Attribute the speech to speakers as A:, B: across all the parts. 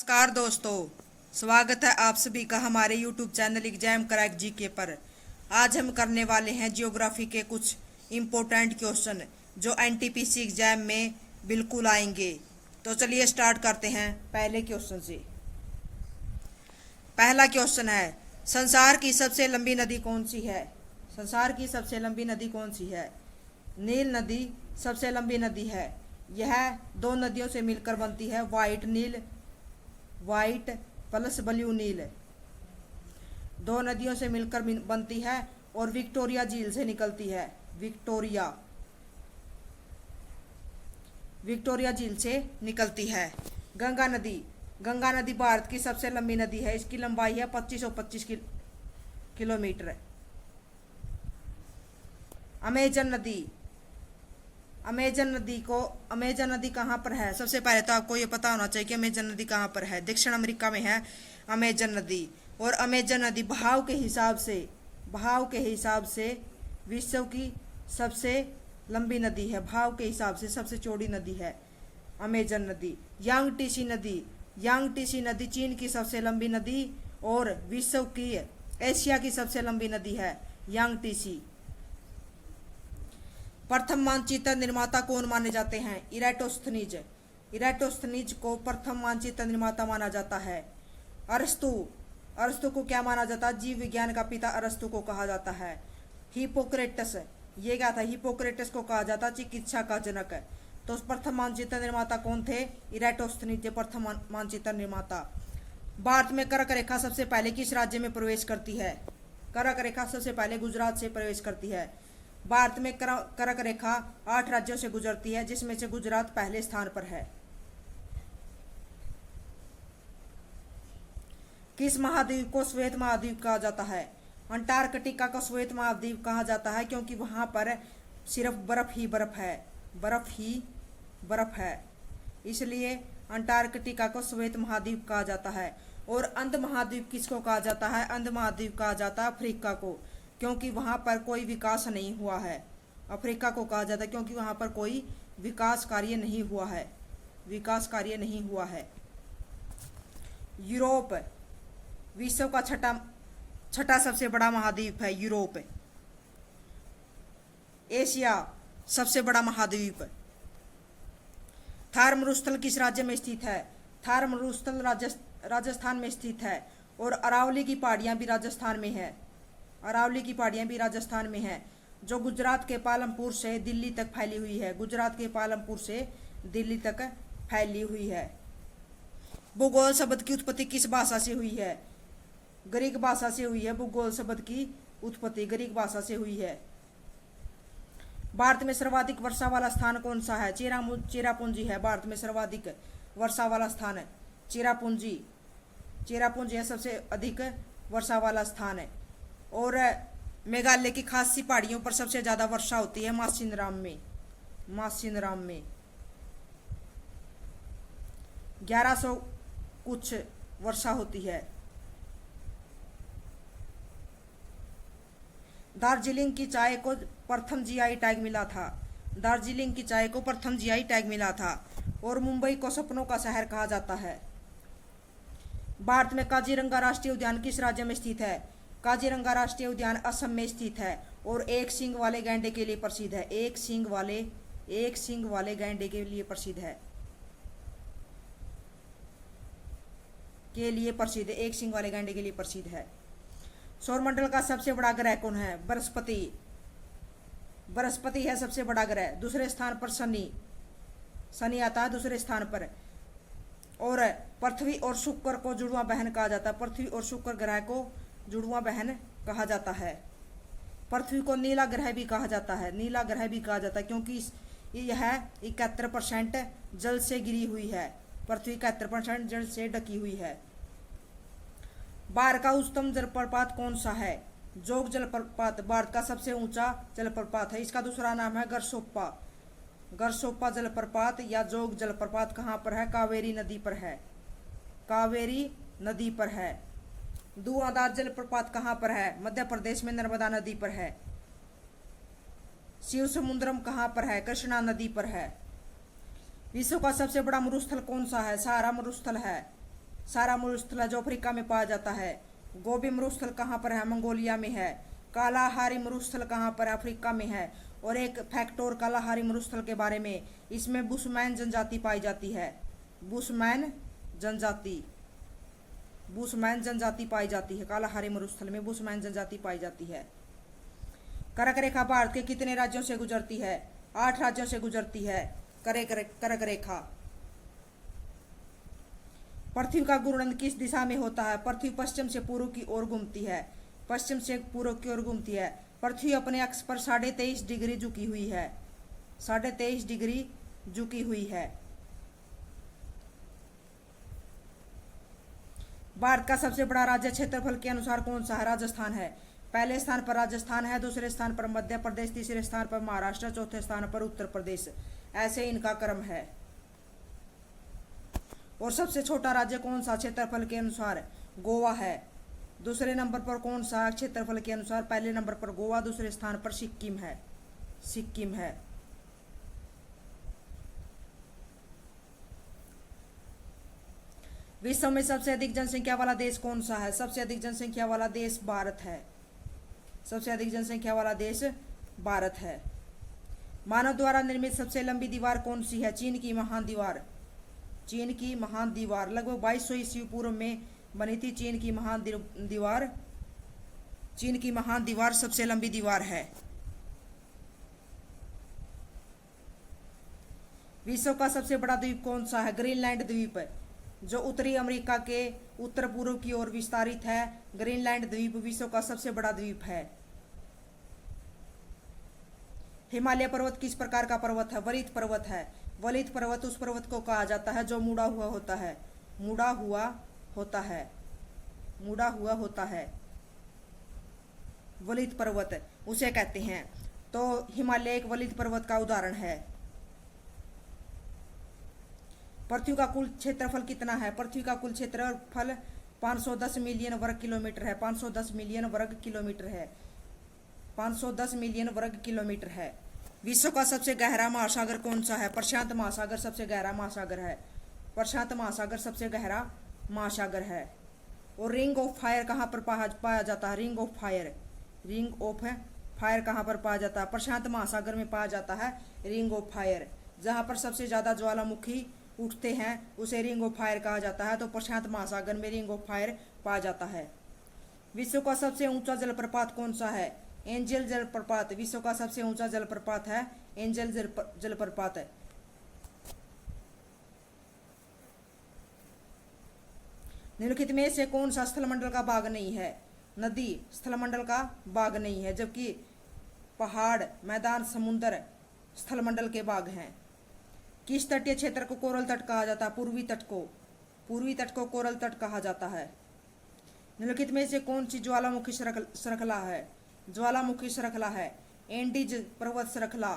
A: नमस्कार दोस्तों, स्वागत है आप सभी का हमारे YouTube channel exam crack GK पर। आज हम करने वाले हैं जियोग्राफी के कुछ इम्पोर्टेंट क्वेश्चन जो एनटीपीसी एग्जाम में बिल्कुल आएंगे। तो चलिए स्टार्ट करते हैं पहले क्वेश्चन से। पहला क्वेश्चन है, संसार की सबसे लंबी नदी कौन सी है? संसार की सबसे लंबी नदी कौन सी है? नील नदी सबसे लंबी नदी है। यह दो नदियों से मिलकर बनती है, व्हाइट प्लस ब्लू नील। दो नदियों से मिलकर बनती है और विक्टोरिया झील से निकलती है। विक्टोरिया झील से निकलती है। गंगा नदी भारत की सबसे लंबी नदी है। इसकी लंबाई है 2525 किलोमीटर। अमेजन नदी कहाँ पर है? सबसे पहले तो आपको ये पता होना चाहिए कि अमेजन नदी कहाँ पर है। दक्षिण अमेरिका में है अमेजन नदी। और अमेजन नदी बहाव के हिसाब से विश्व की सबसे लंबी नदी है। बहाव के हिसाब से सबसे चौड़ी नदी है अमेजन नदी। यांगटीसी नदी चीन की सबसे लंबी नदी और विश्व की एशिया की सबसे लंबी नदी है यांगटीसी। प्रथम मानचित्र निर्माता कौन माने जाते हैं? इराटोस्थनीज को प्रथम मानचित्र निर्माता माना जाता है। अरस्तु को क्या माना जाता है? जीव विज्ञान का पिता अरस्तु को कहा जाता है। हिपोक्रेटस, ये क्या था? हिपोक्रेटस को कहा जाता चिकित्सा का जनक। तो प्रथम मानचित्र निर्माता कौन थे? इराटोस्थनीज प्रथम मानचित्र निर्माता। भारत में कर्क रेखा सबसे पहले किस राज्य में प्रवेश करती है? कर्क रेखा सबसे पहले गुजरात से प्रवेश करती है। भारत में कर्क रेखा 8 राज्यों से गुजरती है, जिसमें से गुजरात पहले स्थान पर है। किस महाद्वीप को श्वेत महाद्वीप कहा जाता है? अंटार्कटिका को श्वेत महाद्वीप कहा जाता है क्योंकि वहां पर सिर्फ बर्फ ही बर्फ है, इसलिए अंटार्कटिका को श्वेत महाद्वीप कहा जाता है। और अंध महाद्वीप किसको कहा जाता है? अंध महाद्वीप कहा जाता है अफ्रीका को, क्योंकि वहां पर कोई विकास नहीं हुआ है। अफ्रीका को कहा जाता है क्योंकि वहां पर कोई विकास कार्य नहीं हुआ है। यूरोप विश्व का छठा सबसे बड़ा महाद्वीप है यूरोप। एशिया सबसे बड़ा महाद्वीप। थार मरुस्थल किस राज्य में स्थित है? थार मरुस्थल राजस्थान में स्थित है। और अरावली की पहाड़ियां भी राजस्थान में है, जो गुजरात के पालमपुर से दिल्ली तक फैली हुई है। भूगोल शब्द की उत्पत्ति किस भाषा से हुई है? ग्रीक भाषा से हुई है। भूगोल शब्द की उत्पत्ति ग्रीक भाषा से हुई है। भारत में सर्वाधिक वर्षा वाला स्थान कौन सा है? चेरापूंजी है। भारत में सर्वाधिक वर्षा वाला स्थान है चेरापूंजी है, सबसे अधिक वर्षा वाला स्थान है। और मेघालय की खासी पहाड़ियों पर सबसे ज्यादा वर्षा होती है मासिनराम में 1100 कुछ वर्षा होती है। दार्जिलिंग की चाय को प्रथम जीआई टैग मिला था। और मुंबई को सपनों का शहर कहा जाता है। भारत में काजीरंगा राष्ट्रीय उद्यान किस राज्य में स्थित है? काजीरंगा राष्ट्रीय उद्यान असम में स्थित है और एक सींग वाले गैंडे के लिए प्रसिद्ध है। एक सींग वाले गैंडे के लिए प्रसिद्ध है। सौरमंडल का सबसे बड़ा ग्रह कौन है? बृहस्पति है सबसे बड़ा ग्रह। दूसरे स्थान पर शनि आता है दूसरे स्थान पर। और पृथ्वी और शुक्र को जुड़वा बहन कहा जाता है। पृथ्वी और शुक्र ग्रह को जुड़वा बहन कहा जाता है। पृथ्वी को नीला ग्रह भी कहा जाता है क्योंकि यह 71% जल से घिरी हुई है। पृथ्वी 71% जल से ढकी हुई है। भारत का उच्चतम जलप्रपात कौन सा है? जोग जलप्रपात भारत का सबसे ऊंचा जलप्रपात है। इसका दूसरा नाम है गरसोप्पा जलप्रपात या जोग जलप्रपात। कहाँ पर है? कावेरी नदी पर है। धुआंधार जलप्रपात कहाँ पर है? मध्य प्रदेश में नर्मदा नदी पर है। शिव समुद्रम कहाँ पर है? कृष्णा नदी पर है। विश्व का सबसे बड़ा मरुस्थल कौन सा है? सहारा मरुस्थल है। सारा मरुस्थल जो अफ्रीका में पाया जाता है। गोबी मरुस्थल कहाँ पर है? मंगोलिया में है। कालाहारी मरुस्थल कहाँ पर? अफ्रीका में है। और एक फैक्ट और कालाहारी मरुस्थल के बारे में, इसमें बुशमैन जनजाति पाई जाती है। बुशमैन जनजाति, बुशमैन जनजाति पाई जाती है। कालाहारी मरुस्थल में बुशमैन जनजाति पाई जाती है। कर्क रेखा भारत के कितने राज्यों से गुजरती है? 8 राज्यों से गुजरती है कर्क रेखा। पृथ्वी का घूर्णन किस दिशा में होता है? पृथ्वी पश्चिम से पूर्व की ओर घूमती है। पश्चिम से पूर्व की ओर घूमती है। पृथ्वी अपने अक्ष पर 23.5 डिग्री झुकी हुई है। 23.5 डिग्री झुकी हुई है। भारत का सबसे बड़ा राज्य क्षेत्रफल के अनुसार कौन सा है? राजस्थान है। पहले स्थान पर राजस्थान है, दूसरे स्थान पर मध्य प्रदेश, तीसरे स्थान पर महाराष्ट्र, चौथे स्थान पर उत्तर प्रदेश। ऐसे इनका क्रम है। और सबसे छोटा राज्य कौन सा क्षेत्रफल के अनुसार? गोवा है। दूसरे नंबर पर कौन सा क्षेत्रफल के अनुसार? पहले नंबर पर गोवा, दूसरे स्थान पर सिक्किम है। सिक्किम है। विश्व में सबसे अधिक जनसंख्या वाला देश कौन सा है? सबसे अधिक जनसंख्या वाला देश भारत है। सबसे अधिक जनसंख्या वाला देश भारत है। मानव द्वारा निर्मित सबसे लंबी दीवार कौन सी है? चीन की महान दीवार। चीन की महान दीवार लगभग 2200 ईस्वी पूर्व में बनी थी। चीन की महान दीवार, चीन की महान दीवार सबसे लंबी दीवार है। विश्व का सबसे बड़ा द्वीप कौन सा है? ग्रीनलैंड द्वीप, जो उत्तरी अमेरिका के उत्तर पूर्व की ओर विस्तारित है। ग्रीनलैंड द्वीप विश्व का सबसे बड़ा द्वीप है। हिमालय पर्वत किस प्रकार का पर्वत है? वलित पर्वत है। वलित पर्वत उस पर्वत को कहा जाता है जो मुड़ा हुआ होता है। मुड़ा हुआ होता है। मुड़ा हुआ होता है। वलित पर्वत उसे कहते हैं। तो हिमालय एक वलित पर्वत का उदाहरण है। पृथ्वी का कुल क्षेत्रफल कितना है? पृथ्वी का कुल क्षेत्रफल 510 मिलियन वर्ग किलोमीटर है। 510 मिलियन वर्ग किलोमीटर है। 510 मिलियन वर्ग किलोमीटर है। विश्व का सबसे गहरा महासागर कौन सा है? प्रशांत महासागर सबसे गहरा महासागर है। प्रशांत महासागर सबसे गहरा महासागर है। और रिंग ऑफ फायर कहाँ पर पाया जाता है? Ring of fire, ring of fire कहाँ पर पाया जाता है? प्रशांत महासागर में पाया जाता है रिंग ऑफ फायर। जहाँ पर सबसे ज्यादा ज्वालामुखी उठते हैं उसे रिंग ऑफ फायर कहा जाता है। तो प्रशांत महासागर में रिंग ऑफ फायर पाया जाता है। विश्व का सबसे ऊंचा जलप्रपात कौन सा है? एंजल जलप्रपात विश्व का सबसे ऊंचा जलप्रपात है। एंजल जलप्रपात है। निम्नलिखित में से कौन सा स्थलमंडल का भाग नहीं है? नदी स्थलमंडल का भाग नहीं है, जबकि पहाड़, मैदान, समुद्र स्थलमंडल के भाग हैं। किस तटीय क्षेत्र को कोरल तट कहा जाता है? पूर्वी तट को, पूर्वी तट को कोरल तट कहा जाता है। निम्नलिखित में से कौन सी ज्वालामुखी श्रृंखला है? ज्वालामुखी श्रृंखला है एंडीज पर्वत श्रृंखला।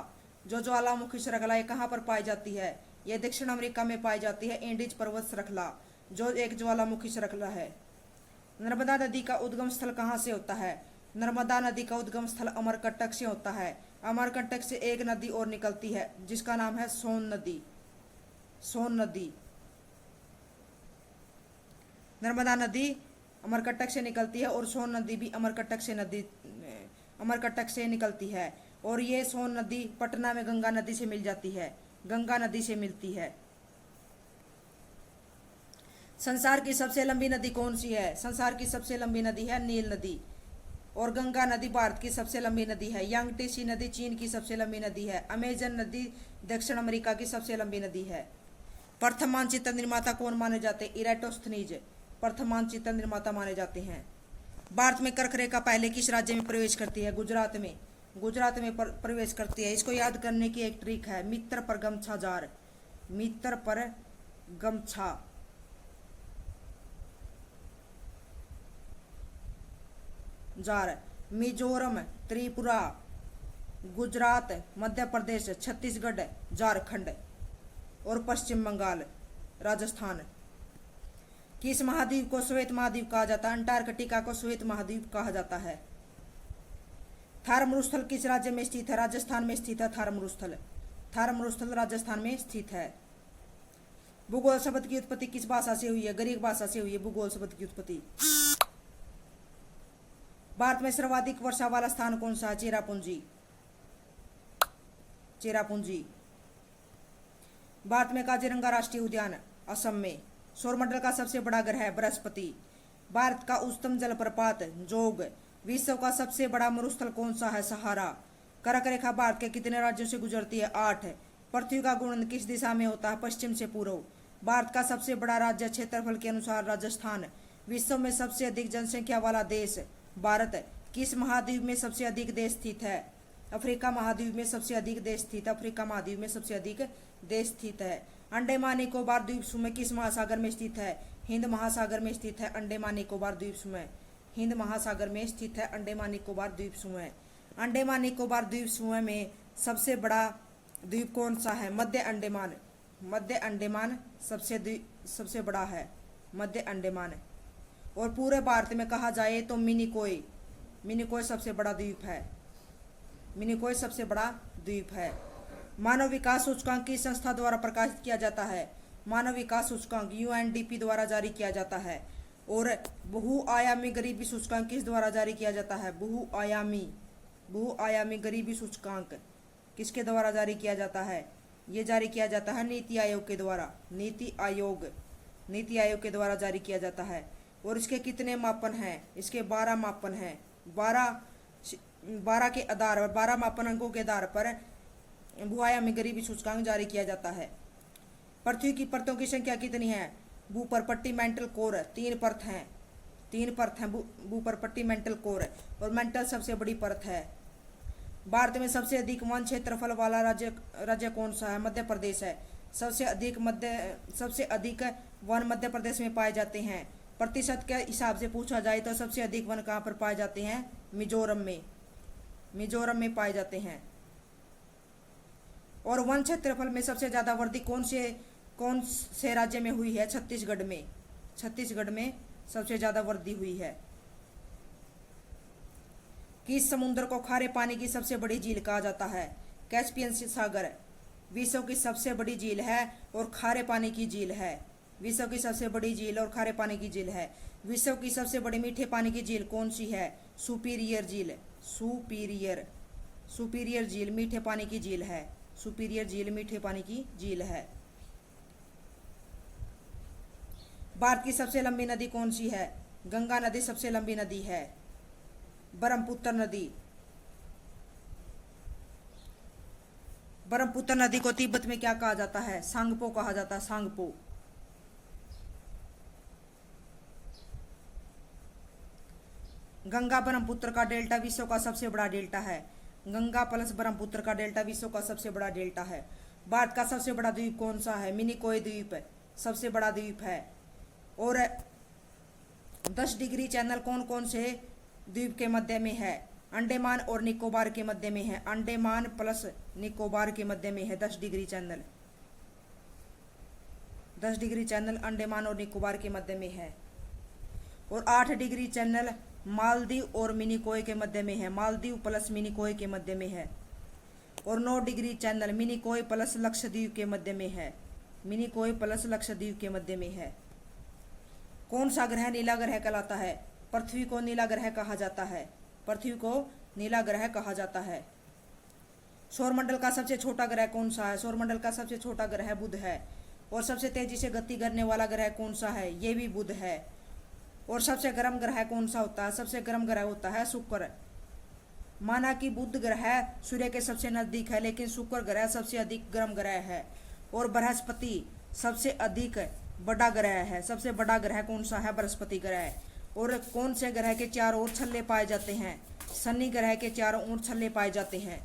A: जो ज्वालामुखी श्रृंखला ये कहाँ पर पाई जाती है? यह दक्षिण अमेरिका में पाई जाती है। एंडीज पर्वत श्रृंखला जो एक ज्वालामुखी श्रृंखला है। नर्मदा नदी का उद्गम स्थल कहाँ से होता है? नर्मदा नदी का उद्गम स्थल अमरकंटक से होता है। अमरकंटक से एक नदी और निकलती है जिसका नाम है सोन नदी। सोन नदी, नर्मदा नदी अमरकंटक से निकलती है और सोन नदी भी अमरकंटक से निकलती है। और ये सोन नदी पटना में गंगा नदी से मिल जाती है। गंगा नदी से मिलती है। संसार की सबसे लंबी नदी कौन सी है? संसार की सबसे लंबी नदी है नील नदी। और गंगा नदी भारत की सबसे लंबी नदी है। यांगटीसी नदी चीन की सबसे लंबी नदी है। अमेजन नदी दक्षिण अमेरिका की सबसे लंबी नदी है। प्रथम मानचित्र निर्माता कौन माने जाते हैं? इराटोस्थनीज प्रथम मानचित्र निर्माता माने जाते हैं। भारत में कर्क रेखा पहले किस राज्य में प्रवेश करती है? गुजरात में। गुजरात में प्रवेश करती है। इसको याद करने की एक ट्रिक है, मित्र पर गमछा जार। मित्र पर गमछा जार। मिजोरम, त्रिपुरा, गुजरात, मध्य प्रदेश, छत्तीसगढ़, झारखंड और पश्चिम बंगाल, राजस्थान। किस महाद्वीप को श्वेत महाद्वीप कहा जाता है? अंटार्कटिका को श्वेत महाद्वीप कहा जाता है। थार मरुस्थल किस राज्य में स्थित है? राजस्थान में स्थित है थार मरुस्थल। थार मरुस्थल राजस्थान में स्थित है। भूगोल शब्द की उत्पत्ति किस भाषा से हुई है? ग्रीक भाषा से हुई है भूगोल शब्द की उत्पत्ति। भारत में सर्वाधिक वर्षा वाला स्थान कौन सा है? चेरापूंजी। चेरापूंजी। भारत में काजीरंगा राष्ट्रीय उद्यान असम में। सौरमंडल का सबसे बड़ा ग्रह बृहस्पति। भारत का उच्चतम जलप्रपात जोग। विश्व का सबसे बड़ा मरुस्थल कौन सा है? सहारा। कर्क रेखा भारत के कितने राज्यों से गुजरती है? 8। पृथ्वी का घूर्णन किस दिशा में होता है? पश्चिम से पूर्व। भारत का सबसे बड़ा राज्य क्षेत्रफल के अनुसार राजस्थान। विश्व में सबसे अधिक जनसंख्या वाला देश भारत। किस महाद्वीप में सबसे अधिक देश स्थित है? अफ्रीका महाद्वीप में सबसे अधिक देश स्थित। अफ्रीका महाद्वीप में सबसे अधिक देश स्थित है। अंडमान निकोबार द्वीप समूह किस महासागर में स्थित है? हिंद महासागर में स्थित है अंडमान निकोबार द्वीप समूह। हिंद महासागर में स्थित है अंडमान निकोबार द्वीप समूह। अंडमान निकोबार द्वीप समूह में सबसे बड़ा द्वीप कौन सा है? मध्य अंडमान। मध्य अंडमान सबसे बड़ा है मध्य अंडमान। और पूरे भारत में कहा जाए तो मिनिकोय। मिनिकोय सबसे बड़ा द्वीप है। मिनिकोय सबसे बड़ा द्वीप है। मानव विकास सूचकांक किस संस्था द्वारा प्रकाशित किया जाता है? मानव विकास सूचकांक UNDP द्वारा जारी किया जाता है। और बहुआयामी गरीबी सूचकांक किस द्वारा जारी किया जाता है? बहुआयामी गरीबी सूचकांक किसके द्वारा जारी किया जाता है? ये जारी किया जाता है नीति आयोग के द्वारा। नीति आयोग के द्वारा जारी किया जाता है। और इसके कितने मापन हैं? इसके 12 मापन हैं। 12 के आधार पर 12 मापन अंकों के आधार पर बहुआयामी गरीबी सूचकांक जारी किया जाता है। पृथ्वी की परतों की संख्या कितनी है? भूपरपट्टी मेंटल कोर 3 परत हैं। 3 परत हैं भूपरपट्टी मेंटल कोर। और मेंटल सबसे बड़ी परत है। भारत में सबसे अधिक वन क्षेत्रफल वाला राज्य कौन सा है? मध्य प्रदेश है। सबसे अधिक वन मध्य प्रदेश में पाए जाते हैं। प्रतिशत के हिसाब से पूछा जाए तो सबसे अधिक वन कहाँ पर पाए जाते हैं? मिजोरम में। मिजोरम में पाए जाते हैं। और वन क्षेत्रफल में सबसे ज्यादा वृद्धि कौन से राज्य में हुई है? छत्तीसगढ़ में। छत्तीसगढ़ में सबसे ज्यादा वृद्धि हुई है। किस समुद्र को खारे पानी की सबसे बड़ी झील कहा जाता है? कैस्पियन सागर विश्व की सबसे बड़ी झील है और खारे पानी की झील है। विश्व की सबसे बड़ी झील और खारे पानी की झील है। विश्व की सबसे बड़ी मीठे पानी की झील कौन सी है? सुपीरियर झील। सुपीरियर झील मीठे पानी की झील है। सुपीरियर झील मीठे पानी की झील है। भारत की सबसे लंबी नदी कौन सी है? गंगा नदी सबसे लंबी नदी है। ब्रह्मपुत्र नदी। ब्रह्मपुत्र नदी को तिब्बत में क्या कहा जाता है? सांगपो कहा जाता है। सांगपो। गंगा ब्रह्मपुत्र का डेल्टा विश्व का सबसे बड़ा डेल्टा है। गंगा प्लस ब्रह्मपुत्र का डेल्टा विश्व का सबसे बड़ा डेल्टा है। भारत का सबसे बड़ा द्वीप कौन सा है? मिनिकोय द्वीप सबसे बड़ा द्वीप है। और 10 डिग्री चैनल कौन कौन से द्वीप के मध्य में है? अंडमान और निकोबार के मध्य में है। अंडमान प्लस निकोबार के मध्य में है 10 degree channel. 10 degree channel Andaman और निकोबार के मध्य में है। और 8 डिग्री चैनल मालदीव और मिनिकोय के मध्य में है। मालदीव प्लस मिनिकोय के मध्य में है। और 9 degree channel Minicoy plus Lakshadweep के मध्य में है। मिनिकोय प्लस लक्षद्वीप के मध्य में है। कौन सा ग्रह नीला ग्रह कहलाता है? पृथ्वी को नीला ग्रह कहा जाता है। पृथ्वी को नीला ग्रह कहा जाता है। सौरमंडल का सबसे छोटा ग्रह कौन सा है? सौरमंडल का सबसे छोटा ग्रह बुध है। और सबसे तेजी से गति करने वाला ग्रह कौन सा है? ये भी बुध है। और सबसे गर्म ग्रह कौन सा होता है? सबसे गर्म ग्रह होता है शुक्र। माना कि बुध ग्रह सूर्य के सबसे नजदीक है, लेकिन शुक्र ग्रह सबसे अधिक गर्म ग्रह है। और बृहस्पति सबसे अधिक बड़ा ग्रह है। सबसे बड़ा ग्रह कौन सा है? बृहस्पति ग्रह। और कौन से ग्रह के चारों ओर छल्ले पाए जाते हैं? शनि ग्रह के चारों ओर छल्ले पाए जाते हैं।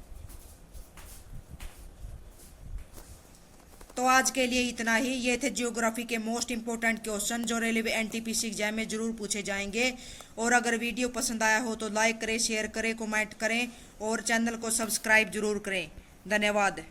A: तो आज के लिए इतना ही। ये थे ज्योग्राफी के मोस्ट इंपोर्टेंट क्वेश्चन जो रेलवे NTPC एग्जाम में जरूर पूछे जाएंगे। और अगर वीडियो पसंद आया हो तो लाइक करें, शेयर करें, कमेंट करें और चैनल को सब्सक्राइब जरूर करें। धन्यवाद।